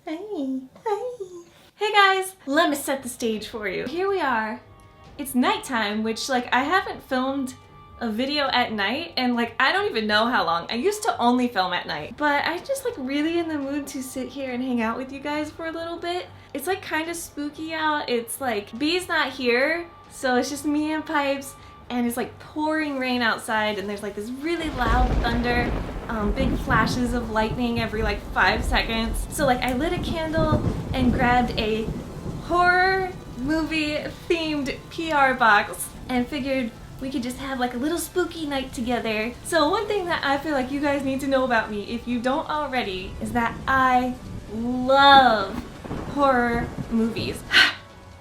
Hey. Hey guys, let me set the stage for you. Here we are. It's nighttime, which I haven't filmed a video at night and I don't even know how long. I used to only film at night, but I'm just really in the mood to sit here and hang out with you guys for a little bit. It's kind of spooky out. It's B's not here, so it's just me and Pipes, and it's pouring rain outside, and there's this really loud thunder, big flashes of lightning every 5 seconds. So I lit a candle and grabbed a horror movie themed PR box and figured we could just have a little spooky night together. So one thing that I feel you guys need to know about me, if you don't already, is that I love horror movies.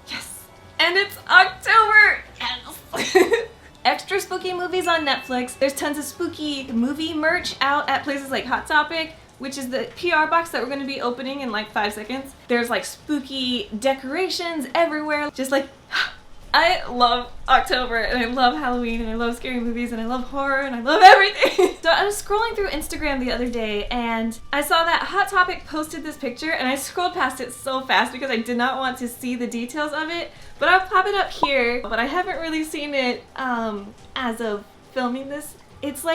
Yes! And it's October! Yes! Extra spooky movies on Netflix. There's tons of spooky movie merch out at places like Hot Topic, which is the PR box that we're going to be opening in 5 seconds. There's spooky decorations everywhere. Just I love October, and I love Halloween, and I love scary movies, and I love horror, and I love everything. So I was scrolling through Instagram the other day, and I saw that Hot Topic posted this picture, and I scrolled past it so fast because I did not want to see the details of it. But I'll pop it up here, but I haven't really seen it as of filming this. It's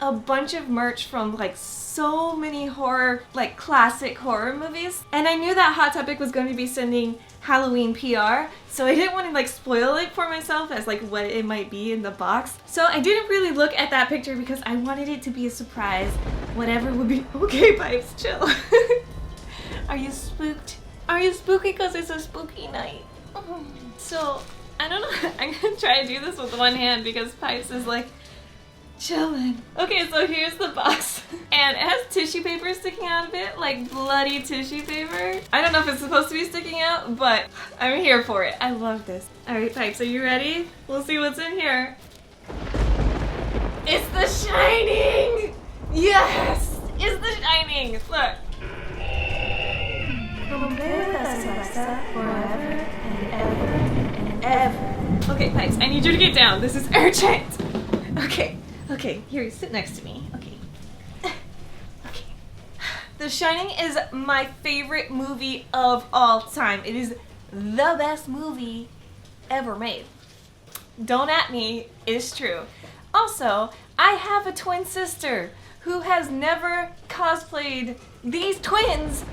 a bunch of merch from so many horror, classic horror movies. And I knew that Hot Topic was going to be sending Halloween PR, so I didn't want to spoil it for myself as what it might be in the box. So I didn't really look at that picture because I wanted it to be a surprise. Whatever would be. Okay, Pipes, chill. Are you spooked? Are you spooky because it's a spooky night? So I don't know. I'm gonna try to do this with one hand because Pipes is chilling. Okay, so here's the box. And it has tissue paper sticking out of it, bloody tissue paper. I don't know if it's supposed to be sticking out, but I'm here for it. I love this. Alright, Pipes, are you ready? We'll see what's in here. It's The Shining! Yes! It's The Shining! Look. Forever and ever and ever. Okay, Pipes, I need you to get down. This is urgent. Okay, here, sit next to me. Okay. The Shining is my favorite movie of all time. It is the best movie ever made. Don't at me, it's true. Also, I have a twin sister who has never cosplayed these twins.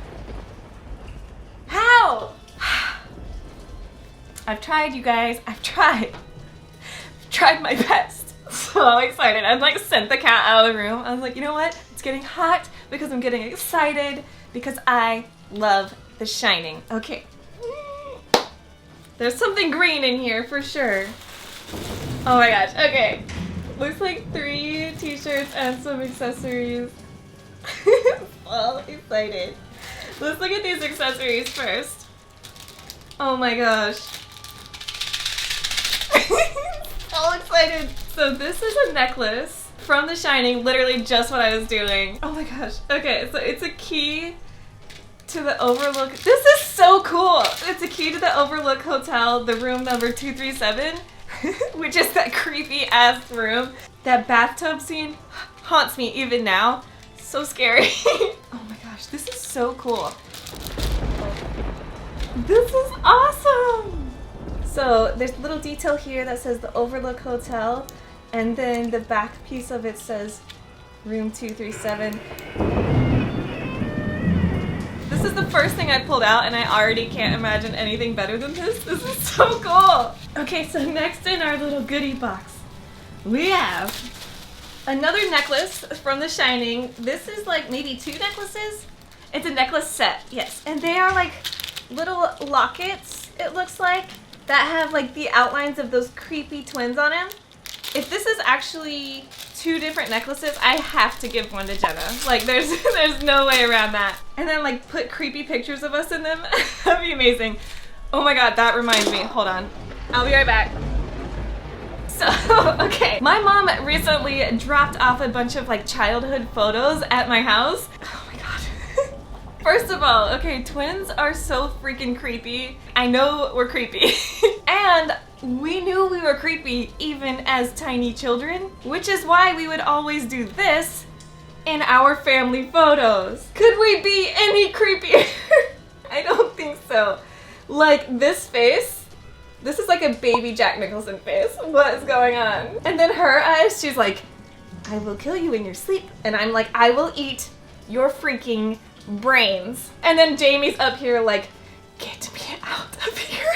How? I've tried, you guys. I've tried my best. So excited. I've sent the cat out of the room. I was you know what? It's getting hot because I'm getting excited because I love The Shining. Okay. There's something green in here for sure. Oh my gosh. Okay. Looks like 3 t-shirts and some accessories. So excited. Let's look at these accessories first. Oh my gosh. So excited. So this is a necklace from The Shining, literally just what I was doing. Oh my gosh. Okay, so it's a key to the Overlook. This is so cool. It's a key to the Overlook Hotel, the room number 237, which is that creepy ass room. That bathtub scene haunts me even now. So scary. Oh my gosh, this is so cool. This is awesome. So there's a little detail here that says the Overlook Hotel, and then the back piece of it says room 237. This is the first thing I pulled out, and I already can't imagine anything better than this. This is so cool. Okay, so next in our little goodie box, we have another necklace from The Shining. This is maybe 2 necklaces. It's a necklace set, yes. And they are little lockets, it looks like, that have the outlines of those creepy twins on them. If this is actually 2 different necklaces, I have to give one to Jenna. There's no way around that. And then put creepy pictures of us in them. That'd be amazing. Oh my god, that reminds me. Hold on. I'll be right back. So, okay. My mom recently dropped off a bunch of childhood photos at my house. Oh my god. First of all, okay, twins are so freaking creepy. I know we're creepy. And we knew we were creepy even as tiny children, which is why we would always do this in our family photos. Could we be any creepier? though. Like, this face, this is like a baby Jack Nicholson face. What is going on? And then her eyes, she's like, I will kill you in your sleep. And I'm like, I will eat your freaking brains. And then Jamie's up here like, get me out of here.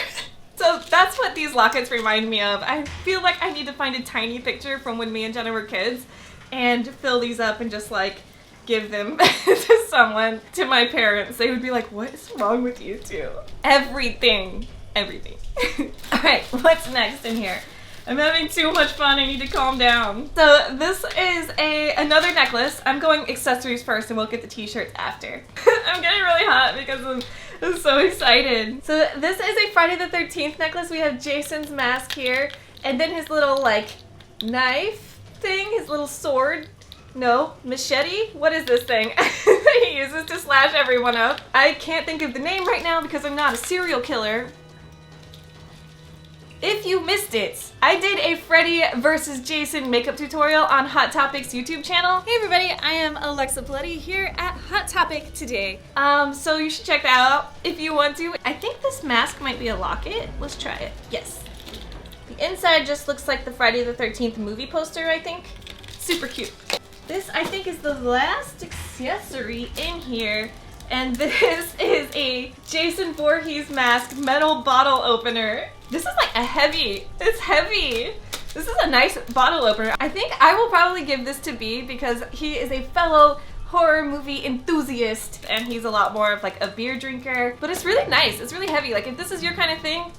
So that's what these lockets remind me of. I feel like I need to find a tiny picture from when me and Jenna were kids and fill these up and just like give them to someone, to my parents. They would be like, what is wrong with you two? Everything. Everything. Alright, what's next in here? I'm having too much fun, I need to calm down. So this is another necklace. I'm going accessories first and we'll get the t-shirts after. I'm getting really hot because I'm so excited. So this is a Friday the 13th necklace. We have Jason's mask here and then his little like knife thing, his little sword. No, machete? What is this thing he uses to slash everyone up? I can't think of the name right now because I'm not a serial killer. If you missed it, I did a Freddy versus Jason makeup tutorial on Hot Topic's YouTube channel. Hey everybody, I am Alexa Poletti here at Hot Topic today. So you should check that out if you want to. I think this mask might be a locket. Let's try it. Yes. The inside just looks like the Friday the 13th movie poster, I think. Super cute. This, I think, is the last accessory in here. And this is a Jason Voorhees mask metal bottle opener. This is like it's heavy. This is a nice bottle opener. I think I will probably give this to B because he is a fellow horror movie enthusiast and he's a lot more of like a beer drinker. But it's really nice, it's really heavy. Like if this is your kind of thing,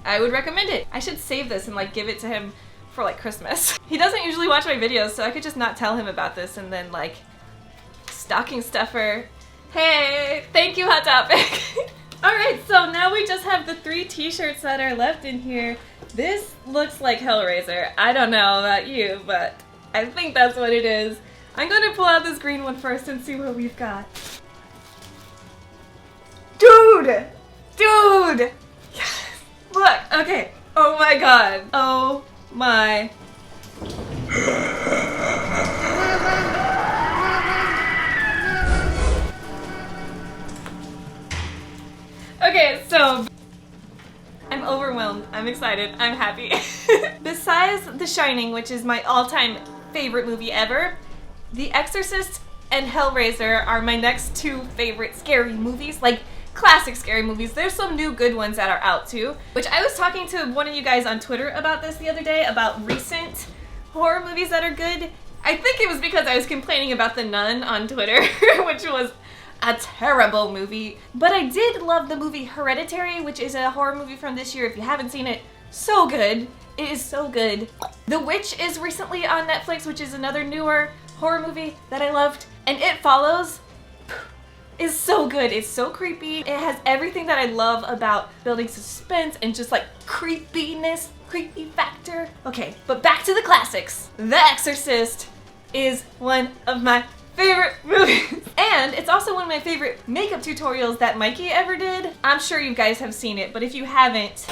I would recommend it. I should save this and like give it to him for like Christmas. He doesn't usually watch my videos, so I could just not tell him about this and then like stocking stuffer. Hey, thank you, Hot Topic. Alright, so now we just have the 3 t-shirts that are left in here. This looks like Hellraiser. I don't know about you, but I think that's what it is. I'm going to pull out this green one first and see what we've got. Dude! Dude! Yes! Look, okay. Oh my god. Oh my. Okay, so I'm overwhelmed, I'm excited, I'm happy. Besides The Shining, which is my all-time favorite movie ever, The Exorcist and Hellraiser are my next 2 favorite scary movies, like classic scary movies. There's some new good ones that are out too, which I was talking to one of you guys on Twitter about this the other day, about recent horror movies that are good. I think it was because I was complaining about The Nun on Twitter, which was a terrible movie. But I did love the movie Hereditary, which is a horror movie from this year. If you haven't seen it, so good. It is so good. The Witch is recently on Netflix, which is another newer horror movie that I loved. And It Follows is so good. It's so creepy. It has everything that I love about building suspense and just like creepiness, creepy factor. Okay, but back to the classics. The Exorcist is one of my favorite movies. And it's also one of my favorite makeup tutorials that Mikey ever did. I'm sure you guys have seen it, but if you haven't,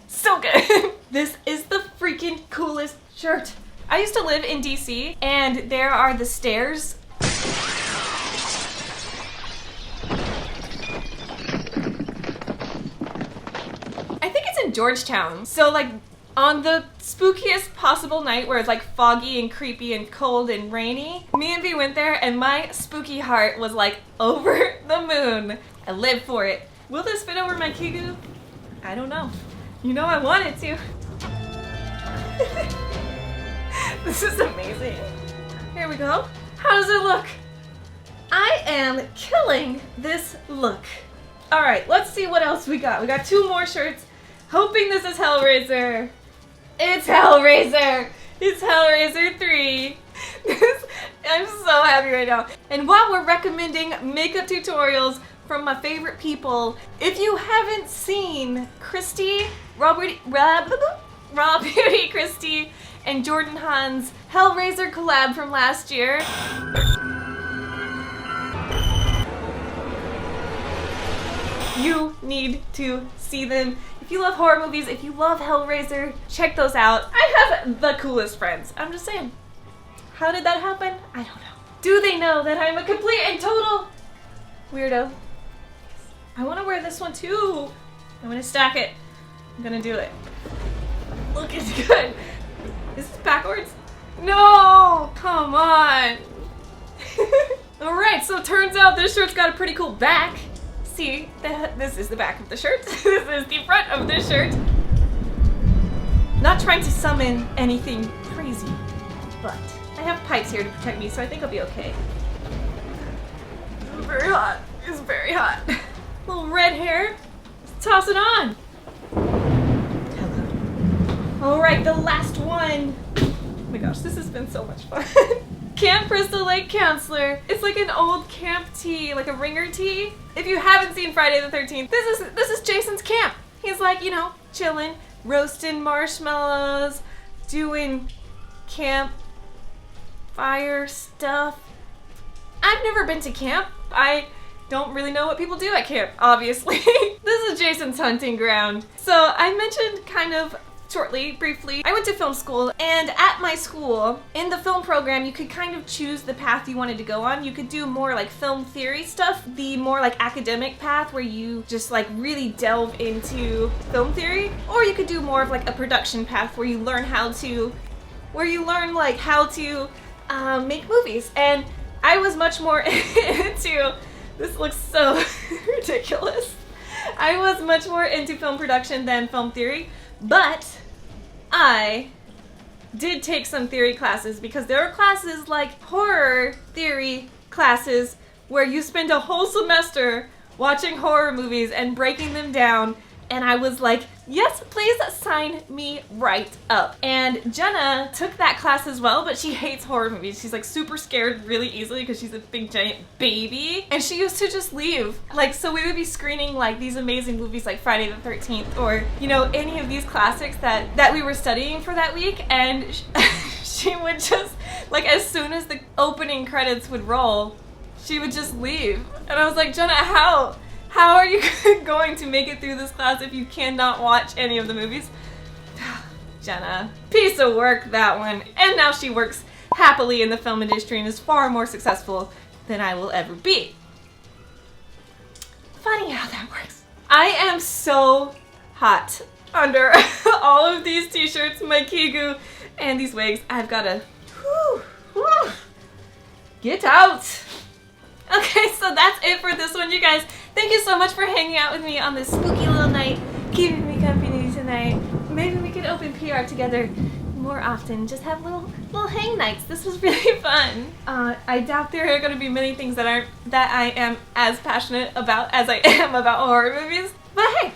so good. This is the freaking coolest shirt. I used to live in DC and there are the stairs. In Georgetown. So like on the spookiest possible night where it's like foggy and creepy and cold and rainy, me and B went there and my spooky heart was like over the moon. I live for it. Will this fit over my kigu? I don't know. You know I want it to. This is amazing. Here we go. How does it look? I am killing this look. Alright, let's see what else we got. We got 2 more shirts. Hoping this is Hellraiser. It's Hellraiser. It's Hellraiser 3. I'm so happy right now. And while we're recommending makeup tutorials from my favorite people, if you haven't seen Christy, Raw Beauty Christy, and Jordan Hahn's Hellraiser collab from last year, you need to see them. If you love horror movies, if you love Hellraiser, check those out. I have the coolest friends. I'm just saying. How did that happen? I don't know. Do they know that I'm a complete and total weirdo? I want to wear this one too. I'm gonna stack it. I'm gonna do it. Look, it's good. Is this backwards? No! Come on! Alright, so it turns out this shirt's got a pretty cool back. See, this is the back of the shirt. This is the front of this shirt. Not trying to summon anything crazy, but I have pipes here to protect me, so I think I'll be okay. It's very hot. It's very hot. Little red hair. Let's toss it on. Hello. Alright, the last one. Oh my gosh, this has been so much fun. Camp Crystal Lake Counselor. It's like an old camp tee, like a ringer tee. If you haven't seen Friday the 13th, this is Jason's camp. He's like, you know, chilling, roasting marshmallows, doing camp fire stuff. I've never been to camp. I don't really know what people do at camp, obviously. This is Jason's hunting ground. So I mentioned kind of shortly, briefly, I went to film school, and at my school, in the film program, you could kind of choose the path you wanted to go on. You could do more like film theory stuff, the more like academic path where you just like really delve into film theory, or you could do more of like a production path where you learn how to, make movies. And I was much more into, this looks so ridiculous. I was much more into film production than film theory, but I did take some theory classes because there are classes like horror theory classes where you spend a whole semester watching horror movies and breaking them down, and I was like, yes, please sign me right up. And Jenna took that class as well, but she hates horror movies. She's like super scared really easily because she's a big giant baby. And she used to just leave. Like, so we would be screening like these amazing movies like Friday the 13th or, you know, any of these classics that we were studying for that week. And she would just, like, as soon as the opening credits would roll, she would just leave. And I was like, Jenna, how are you going to make it through this class if you cannot watch any of the movies? Jenna, piece of work, that one. And now she works happily in the film industry and is far more successful than I will ever be. Funny how that works. I am so hot under all of these t-shirts, my kigu, and these wigs. I've got to get out. Okay, so that's it for this one, you guys. Thank you so much for hanging out with me on this spooky little night, keeping me company tonight. Maybe we could open PR together more often. Just have little hang nights. This was really fun. I doubt there are going to be many things that I am as passionate about as I am about horror movies. But hey,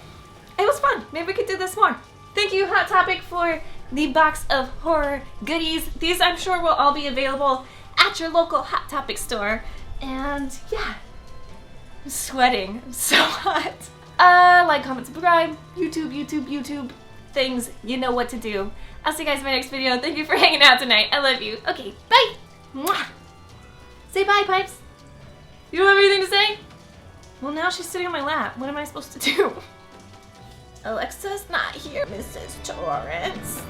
it was fun. Maybe we could do this more. Thank you, Hot Topic, for the box of horror goodies. These, I'm sure, will all be available at your local Hot Topic store. And yeah, I'm sweating. I'm so hot. Like, comment, subscribe, YouTube things. You know what to do. I'll see you guys in my next video. Thank you for hanging out tonight. I love you. Okay, bye. Mwah. Say bye, Pipes. You don't have anything to say? Well, now she's sitting on my lap. What am I supposed to do? Alexa's not here, Mrs. Torrance.